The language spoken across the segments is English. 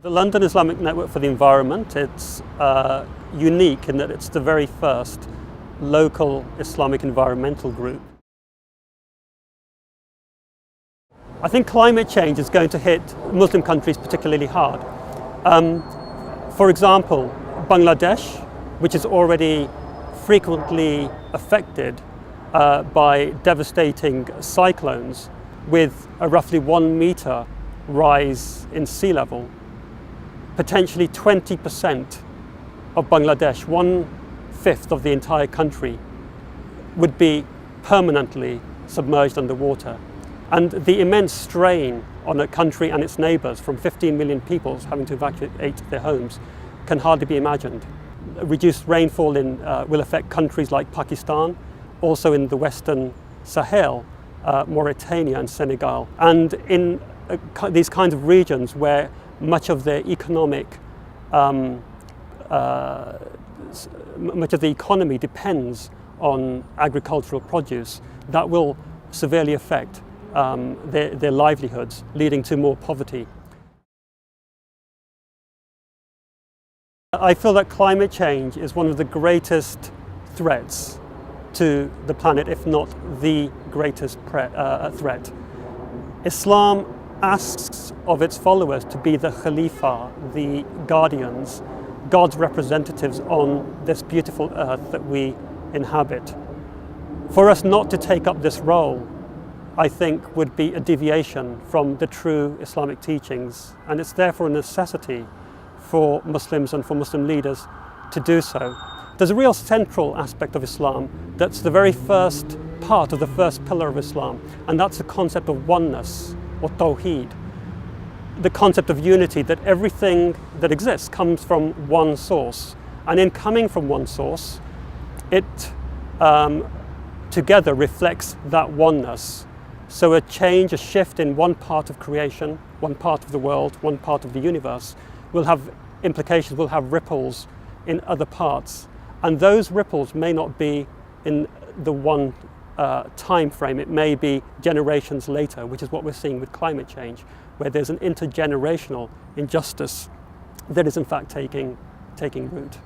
The London Islamic Network for the Environment, it's unique in that it's the very first local Islamic environmental group. I think climate change is going to hit Muslim countries particularly hard. For example, Bangladesh, which is already frequently affected by devastating cyclones with a roughly 1 meter rise in sea level. Potentially 20% of Bangladesh, 1/5 of the entire country, would be permanently submerged underwater. And the immense strain on a country and its neighbours, from 15 million people having to evacuate their homes, can hardly be imagined. Reduced rainfall will affect countries like Pakistan, also in the Western Sahel, Mauritania and Senegal. And in these kinds of regions where much of the economy depends on agricultural produce, that will severely affect their livelihoods, leading to more poverty. I feel that climate change is one of the greatest threats to the planet, if not the greatest threat. Islam asks of its followers to be the Khalifa, the guardians, God's representatives on this beautiful earth that we inhabit. For us not to take up this role, I think, would be a deviation from the true Islamic teachings, and it's therefore a necessity for Muslims and for Muslim leaders to do so. There's a real central aspect of Islam that's the very first part of the first pillar of Islam, and that's the concept of oneness, or tawheed. The concept of unity, that everything that exists comes from one source, and in coming from one source, it together reflects that oneness. So a change, a shift in one part of creation, one part of the world, one part of the universe, will have implications, will have ripples in other parts. And those ripples may not be in the one time frame, it may be generations later, which is what we're seeing with climate change, where there's an intergenerational injustice that is in fact taking root.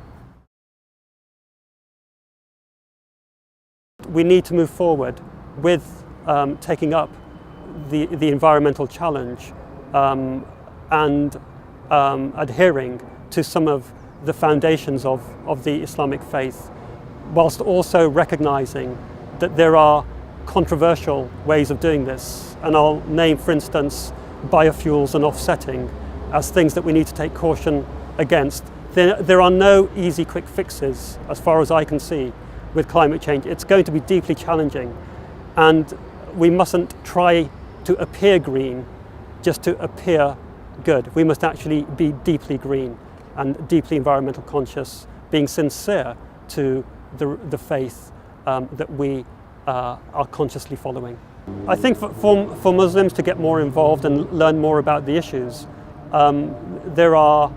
We need to move forward with taking up the environmental challenge and adhering to some of the foundations of the Islamic faith, whilst also recognizing that there are controversial ways of doing this. And I'll name, for instance, biofuels and offsetting as things that we need to take caution against. There are no easy quick fixes, as far as I can see, with climate change. It's going to be deeply challenging, and we mustn't try to appear green just to appear good. We must actually be deeply green and deeply environmental conscious, being sincere to the faith that we are consciously following. I think for Muslims to get more involved and learn more about the issues, there are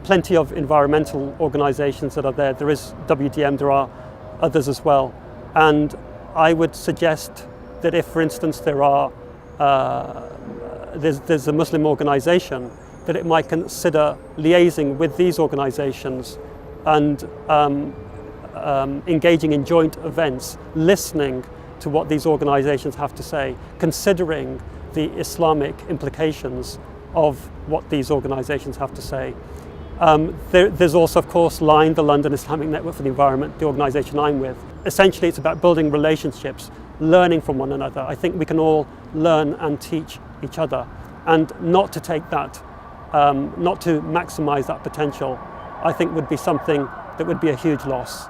plenty of environmental organizations that are there. There is WDM, there are others as well. And I would suggest that if, for instance, there's a Muslim organization, that it might consider liaising with these organizations and engaging in joint events, listening to what these organizations have to say, considering the Islamic implications of what these organizations have to say. There's also, of course, LINE, the London Islamic Network for the Environment, the organization I'm with. Essentially, it's about building relationships, learning from one another. I think we can all learn and teach each other, and not to take that, not to maximize that potential, I think would be something that would be a huge loss.